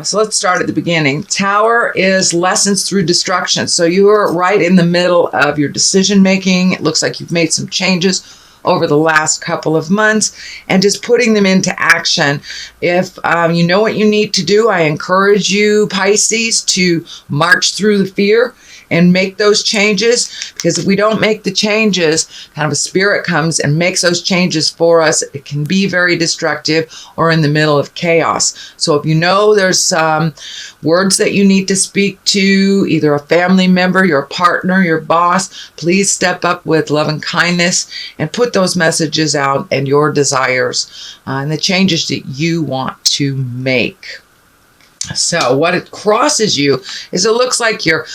So let's start at the beginning. Tower is lessons through destruction. So you're right in the middle of your decision making. It looks like you've made some changes over the last couple of months and just putting them into action. If you know what you need to do, I encourage you, Pisces, to march through the fear and make those changes, because if we don't make the changes, kind of a spirit comes and makes those changes for us. It can be very destructive or in the middle of chaos. So if you know there's words that you need to speak to, either a family member, your partner, your boss, please step up with love and kindness and put those messages out and your desires and the changes that you want to make. So what it crosses you is it looks like you're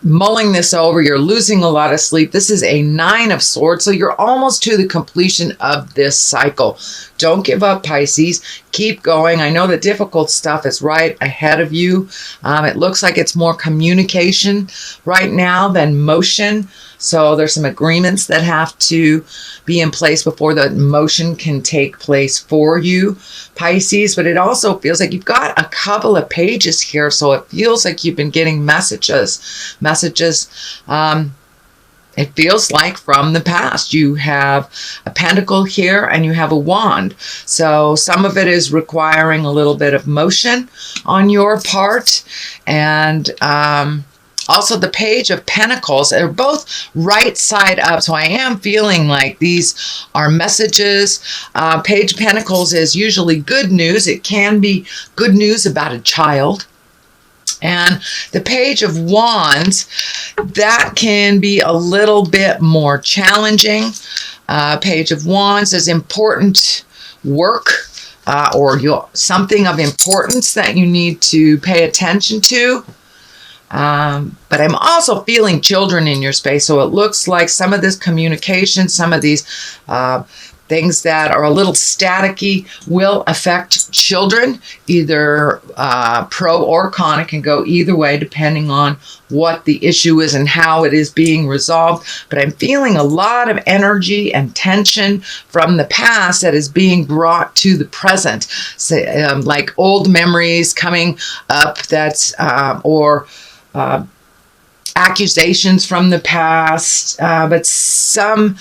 mulling this over, you're losing a lot of sleep. This is a 9 of Swords, so you're almost to the completion of this cycle. Don't give up, Pisces. Keep going. I know the difficult stuff is right ahead of you. It looks like it's more communication right now than motion. So there's some agreements that have to be in place before the motion can take place for you, Pisces. But it also feels like you've got a couple of pages here. So it feels like you've been getting messages. It feels like from the past. You have a pentacle here and you have a wand. So some of it is requiring a little bit of motion on your part. And also the Page of Pentacles. They're both right side up. So I am feeling like these are messages. Page of Pentacles is usually good news. It can be good news about a child. And the Page of Wands, that can be a little bit more challenging. Page of Wands is important work or something of importance that you need to pay attention to. But I'm also feeling children in your space. So it looks like some of this communication, some of these things that are a little staticky will affect children, either pro or con. It can go either way depending on what the issue is and how it is being resolved. But I'm feeling a lot of energy and tension from the past that is being brought to the present. So, like old memories coming up, that's or accusations from the past, but some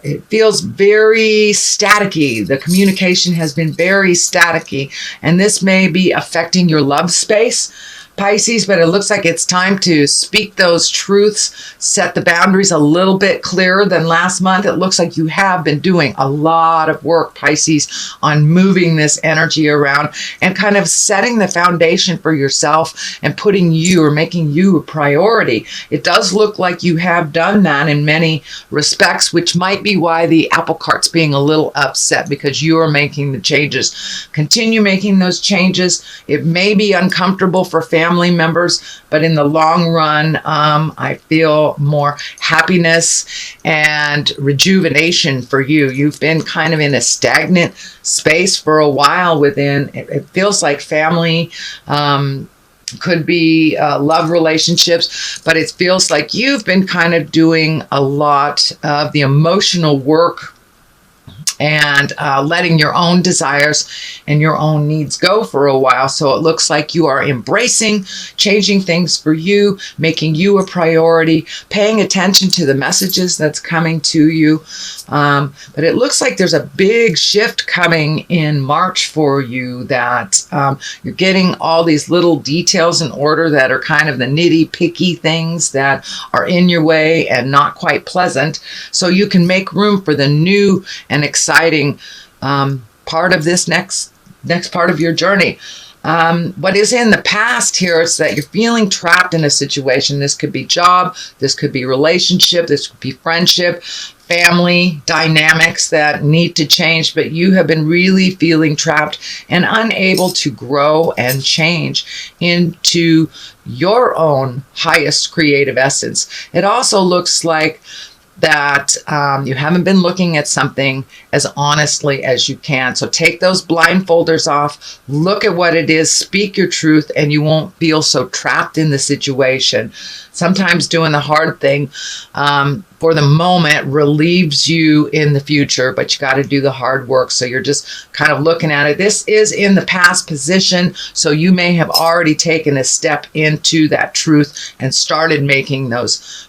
it feels very staticky. The communication has been very staticky, and this may be affecting your love space, Pisces, but it looks like it's time to speak those truths, set the boundaries a little bit clearer than last month. It looks like you have been doing a lot of work, Pisces, on moving this energy around and kind of setting the foundation for yourself and putting you or making you a priority. It does look like you have done that in many respects, which might be why the apple cart's being a little upset, because you are making the changes. Continue making those changes. It may be uncomfortable for family members, but in the long run, I feel more happiness and rejuvenation for you. You've been kind of in a stagnant space for a while within. It feels like family, could be love relationships, but it feels like you've been kind of doing a lot of the emotional work and letting your own desires and your own needs go for a while. So it looks like you are embracing, changing things for you, making you a priority, paying attention to the messages that's coming to you. But it looks like there's a big shift coming in March for you, that you're getting all these little details in order that are kind of the nitty-picky things that are in your way and not quite pleasant. So you can make room for the new and exciting part of this next part of your journey. What is in the past here is that you're feeling trapped in a situation. This could be job, this could be relationship, this could be friendship, family dynamics that need to change, but you have been really feeling trapped and unable to grow and change into your own highest creative essence. It also looks like that you haven't been looking at something as honestly as you can. So take those blindfolders off, look at what it is, speak your truth, and you won't feel so trapped in the situation. Sometimes doing the hard thing for the moment relieves you in the future, but you got to do the hard work. So you're just kind of looking at it. This is in the past position, so you may have already taken a step into that truth and started making those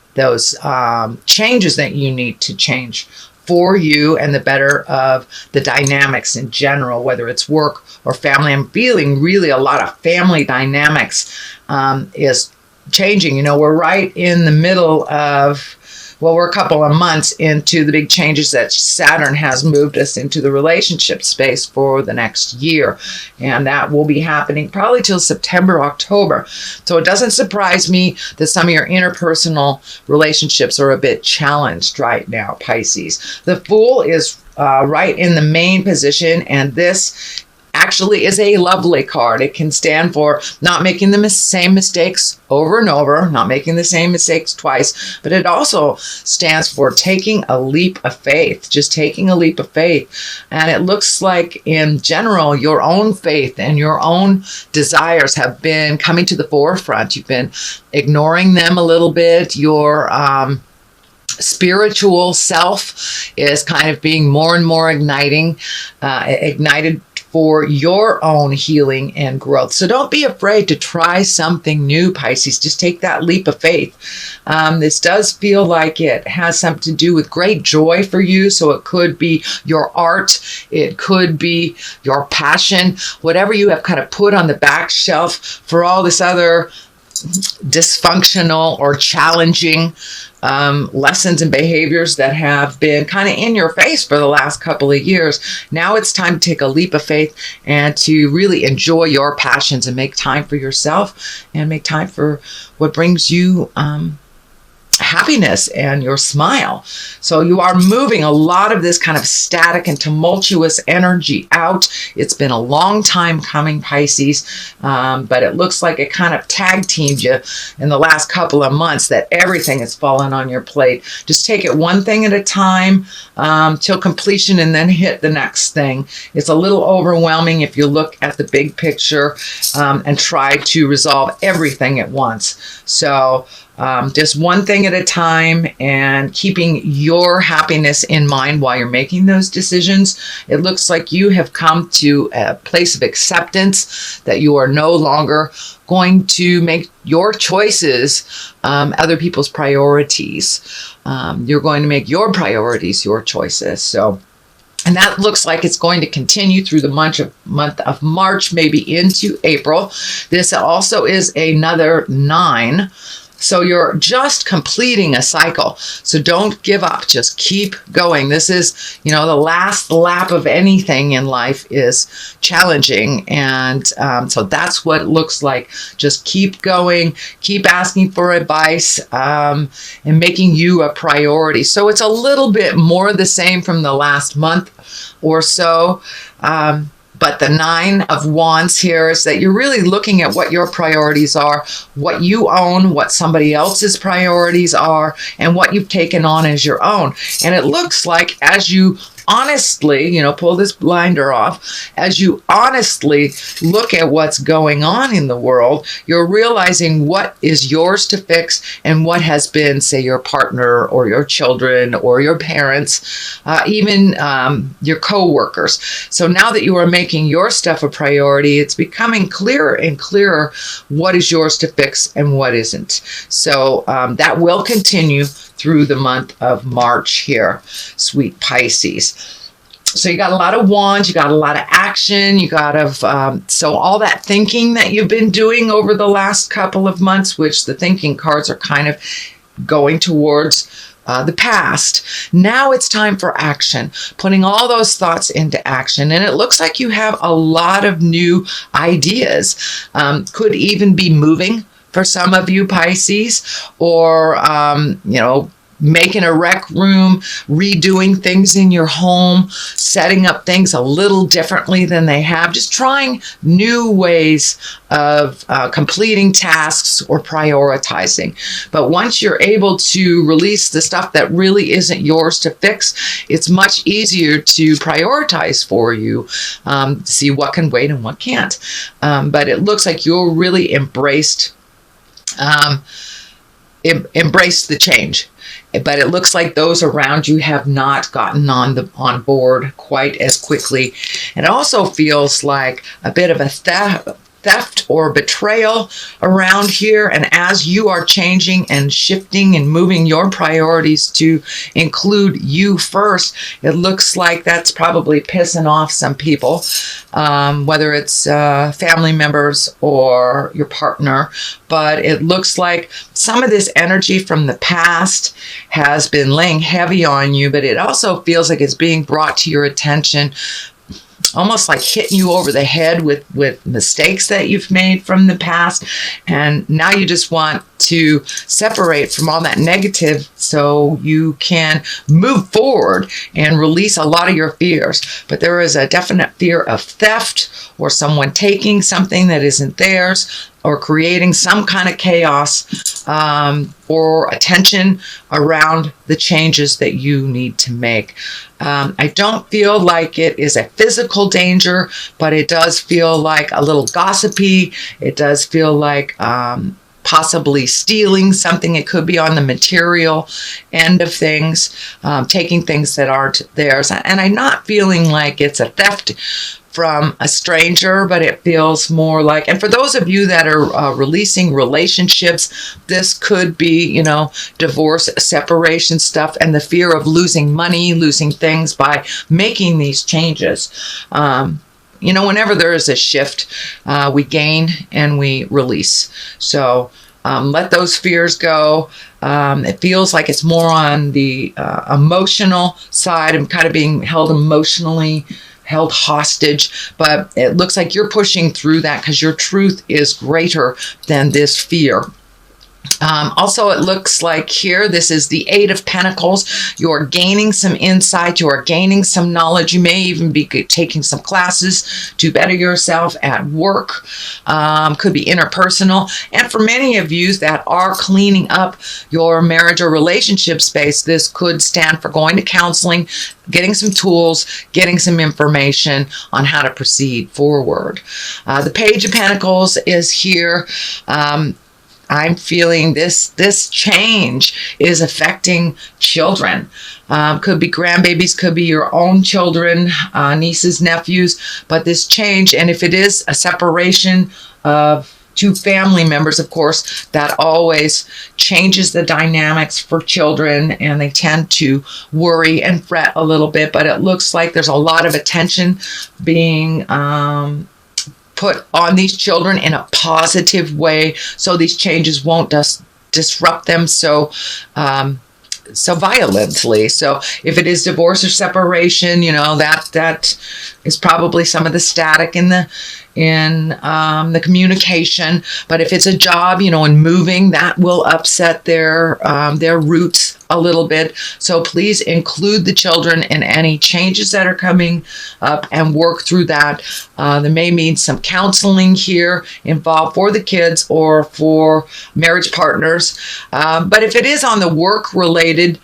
changes that you need to change for you and the better of the dynamics in general, whether it's work or family. I'm feeling really a lot of family dynamics is changing. You know, we're right in the middle of, well, we're a couple of months into the big changes that Saturn has moved us into the relationship space for the next year. And that will be happening probably till September, October. So it doesn't surprise me that some of your interpersonal relationships are a bit challenged right now, Pisces. The Fool is right in the main position, and this actually is a lovely card. It can stand for not making the same mistakes over and over, not making the same mistakes twice, but it also stands for taking a leap of faith, just taking a leap of faith. And it looks like in general, your own faith and your own desires have been coming to the forefront. You've been ignoring them a little bit. Your spiritual self is kind of being more and more ignited for your own healing and growth. So don't be afraid to try something new, Pisces. Just take that leap of faith. This does feel like it has something to do with great joy for you. So it could be your art. It could be your passion, whatever you have kind of put on the back shelf for all this other dysfunctional or challenging lessons and behaviors that have been kind of in your face for the last couple of years. Now it's time to take a leap of faith and to really enjoy your passions and make time for yourself and make time for what brings you happiness and your smile. So you are moving a lot of this kind of static and tumultuous energy out. It's been a long time coming, Pisces, but it looks like it kind of tag teamed you in the last couple of months that everything has fallen on your plate. Just take it one thing at a time till completion and then hit the next thing. It's a little overwhelming if you look at the big picture and try to resolve everything at once. So just one thing at a time and keeping your happiness in mind while you're making those decisions. It looks like you have come to a place of acceptance that you are no longer going to make your choices other people's priorities. You're going to make your priorities your choices. And that looks like it's going to continue through the month of March, maybe into April. This also is another 9. So you're just completing a cycle. So don't give up. Just keep going. This is, the last lap of anything in life is challenging. And so that's what it looks like. Just keep going. Keep asking for advice and making you a priority. So it's a little bit more the same from the last month or so. But the 9 of Wands here is that you're really looking at what your priorities are, what you own, what somebody else's priorities are, and what you've taken on as your own. And it looks like as you honestly, pull this blinder off, as you honestly look at what's going on in the world, you're realizing what is yours to fix and what has been, say, your partner or your children or your parents, even your co-workers. So now that you are making your stuff a priority, it's becoming clearer and clearer what is yours to fix and what isn't. So that will continue through the month of March here, sweet Pisces. So you got a lot of wands, you got a lot of action, you got so all that thinking that you've been doing over the last couple of months, which the thinking cards are kind of going towards the past. Now it's time for action, putting all those thoughts into action. And it looks like you have a lot of new ideas, could even be moving for some of you, Pisces, or, making a rec room, redoing things in your home, setting up things a little differently than they have, just trying new ways of completing tasks or prioritizing. But once you're able to release the stuff that really isn't yours to fix, it's much easier to prioritize for you, see what can wait and what can't. But it looks like you're really embraced the change. But it looks like those around you have not gotten on board quite as quickly. It also feels like a bit of a theft or betrayal around here. And as you are changing and shifting and moving your priorities to include you first, it looks like that's probably pissing off some people, whether it's family members or your partner. But it looks like some of this energy from the past has been laying heavy on you, but it also feels like it's being brought to your attention, almost like hitting you over the head with mistakes that you've made from the past. And now you just want to separate from all that negative so you can move forward and release a lot of your fears. But there is a definite fear of theft or someone taking something that isn't theirs, or creating some kind of chaos or attention around the changes that you need to make. I don't feel like it is a physical danger, but it does feel like a little gossipy. It does feel like possibly stealing something. It could be on the material end of things, taking things that aren't theirs. And I'm not feeling like it's a theft from a stranger, but it feels more like, and for those of you that are releasing relationships, this could be, divorce, separation stuff, and the fear of losing money, losing things by making these changes. Whenever there is a shift, we gain and we release. So let those fears go. It feels like it's more on the emotional side. I'm kind of being held hostage, but it looks like you're pushing through that because your truth is greater than this fear. Also, it looks like here, this is the Eight of Pentacles. You're gaining some insight. You are gaining some knowledge. You may even be taking some classes to better yourself at work. Could be interpersonal. And for many of you that are cleaning up your marriage or relationship space, this could stand for going to counseling, getting some tools, getting some information on how to proceed forward. The Page of Pentacles is here. I'm feeling this change is affecting children. Could be grandbabies, could be your own children, nieces, nephews, but this change, and if it is a separation of two family members, of course, that always changes the dynamics for children, and they tend to worry and fret a little bit, but it looks like there's a lot of attention being put on these children in a positive way, so these changes won't disrupt them so violently. So if it is divorce or separation, that is probably some of the static in the communication. But if it's a job, and moving, that will upset their roots a little bit. So please include the children in any changes that are coming up and work through that. There may mean some counseling here involved for the kids or for marriage partners. But if it is on the work-related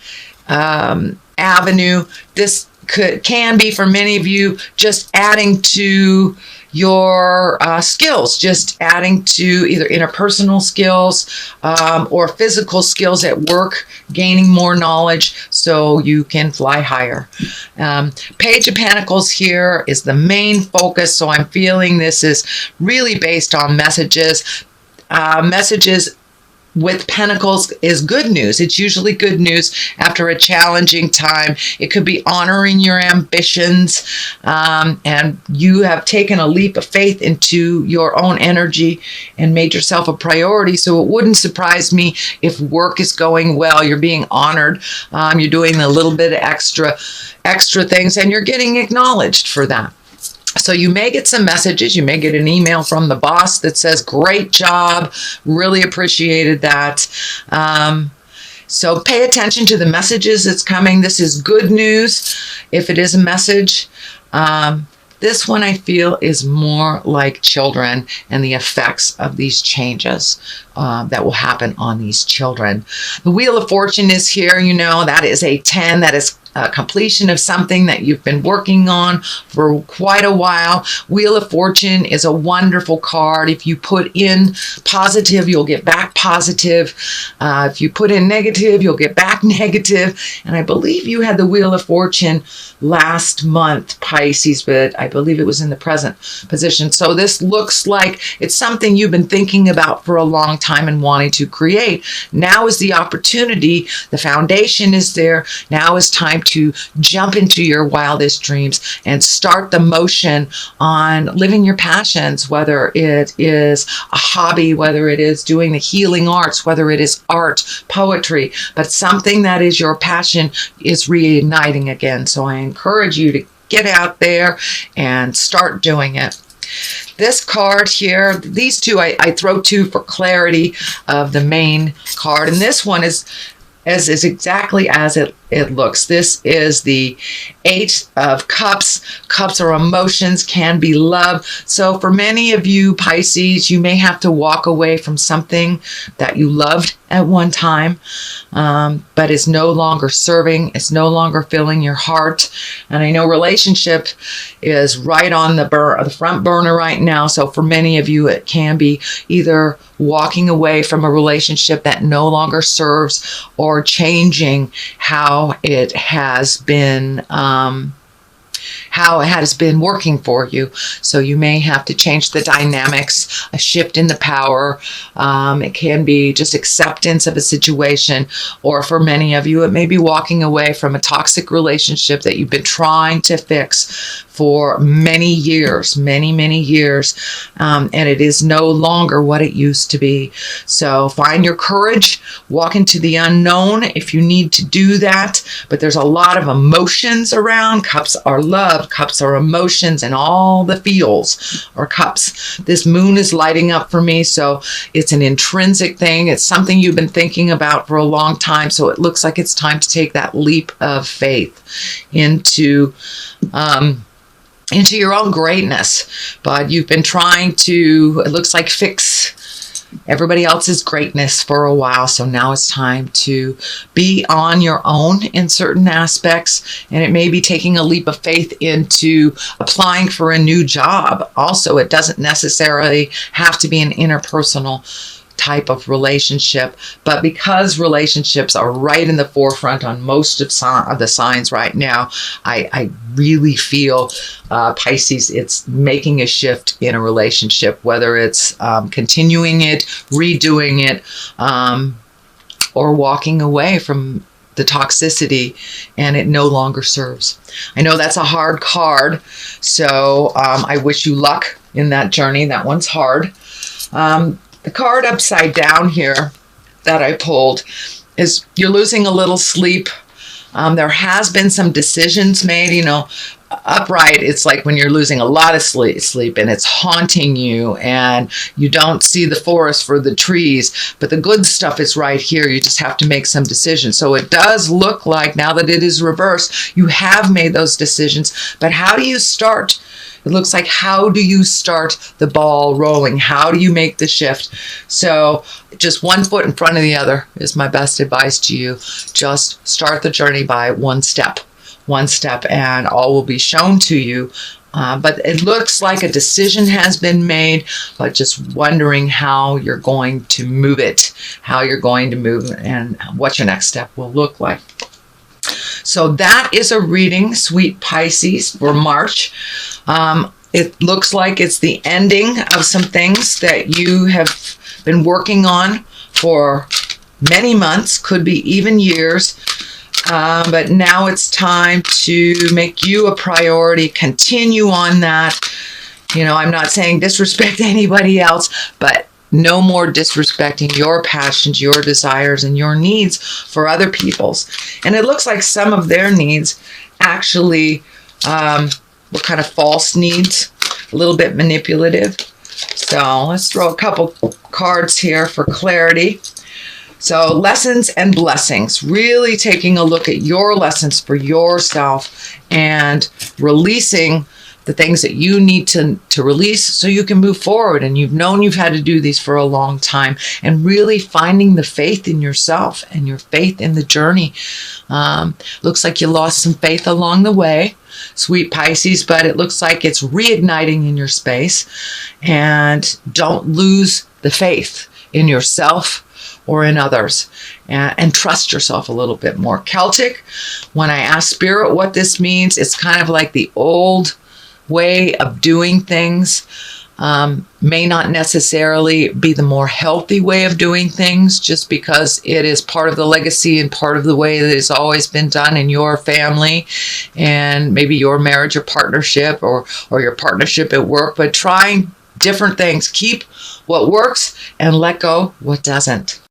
avenue, this can be for many of you just adding to your skills, just adding to either interpersonal skills or physical skills at work, gaining more knowledge so you can fly higher. Page of Pentacles here is the main focus, so I'm feeling this is really based on messages. Messages with Pentacles is good news. It's usually good news after a challenging time. It could be honoring your ambitions, and you have taken a leap of faith into your own energy and made yourself a priority. So it wouldn't surprise me if work is going well, you're being honored, you're doing a little bit of extra things, and you're getting acknowledged for that. So you may get some messages. You may get an email from the boss that says, great job, really appreciated that. So pay attention to the messages that's coming. This is good news if it is a message. This one I feel is more like children and the effects of these changes that will happen on these children. The Wheel of Fortune is here. You know, that is a 10. That is completion of something that you've been working on for quite a while. Wheel of Fortune is a wonderful card. If you put in positive, you'll get back positive. If you put in negative, you'll get back negative. And I believe you had the Wheel of Fortune last month, Pisces, but I believe it was in the present position. So this looks like it's something you've been thinking about for a long time and wanting to create. Now is the opportunity. The foundation is there. Now is time to jump into your wildest dreams and start the motion on living your passions, whether it is a hobby, whether it is doing the healing arts, whether it is art, poetry, but something that is your passion is reigniting again. So I encourage you to get out there and start doing it. This card here, these two, I throw two for clarity of the main card. And this one is exactly as it looks. This is the 8 of Cups. Cups are emotions, can be love. So for many of you Pisces, you may have to walk away from something that you loved at one time, but is no longer serving. It's no longer filling your heart. And I know relationship is right on the front burner right now. So for many of you, it can be either walking away from a relationship that no longer serves or changing how it has been working for you. So you may have to change the dynamics, a shift in the power. It can be just acceptance of a situation, or for many of you, it may be walking away from a toxic relationship that you've been trying to fix for many years, many years, and it is no longer what it used to be. So find your courage, walk into the unknown if you need to do that. But there's a lot of emotions around. Cups are love, cups are emotions, and all the feels are cups. This moon is lighting up for me, so it's an intrinsic thing. It's something you've been thinking about for a long time, so it looks like it's time to take that leap of faith into your own greatness. But you've been trying to, it looks like, fix everybody else's greatness for a while. So now it's time to be on your own in certain aspects. And it may be taking a leap of faith into applying for a new job. Also, it doesn't necessarily have to be an interpersonal type of relationship, but because relationships are right in the forefront on most of the signs right now, I really feel Pisces, it's making a shift in a relationship, whether it's continuing it, redoing it, or walking away from the toxicity and it no longer serves. I know that's a hard card, so I wish you luck in that journey. That one's hard. The card upside down here that I pulled is you're losing a little sleep. There has been some decisions made, you know. Upright, it's like when you're losing a lot of sleep and it's haunting you and you don't see the forest for the trees, but the good stuff is right here. You just have to make some decisions. So it does look like now that it is reversed, you have made those decisions, but how do you start? It looks like, how do you start the ball rolling? How do you make the shift? So just one foot in front of the other is my best advice to you. Just start the journey by one step, and all will be shown to you. But it looks like a decision has been made, but just wondering how you're going to move it, and what your next step will look like. So that is a reading, sweet Pisces, for March. It looks like it's the ending of some things that you have been working on for many months, could be even years. But now it's time to make you a priority, continue on that. You know, I'm not saying disrespect anybody else, but no more disrespecting your passions, your desires, and your needs for other people's. And it looks like some of their needs actually were kind of false needs, a little bit manipulative. So let's throw a couple cards here for clarity. So lessons and blessings, really taking a look at your lessons for yourself and releasing the things that you need to release so you can move forward. And you've known you've had to do these for a long time, and really finding the faith in yourself and your faith in the journey. Looks like you lost some faith along the way, sweet Pisces, but it looks like it's reigniting in your space. And don't lose the faith in yourself or in others, and trust yourself a little bit more. Celtic, when I ask Spirit what this means, it's kind of like the old way of doing things. May not necessarily be the more healthy way of doing things, just because it is part of the legacy and part of the way that it's always been done in your family and maybe your marriage or partnership, or your partnership at work. But trying different things. Keep what works and let go what doesn't.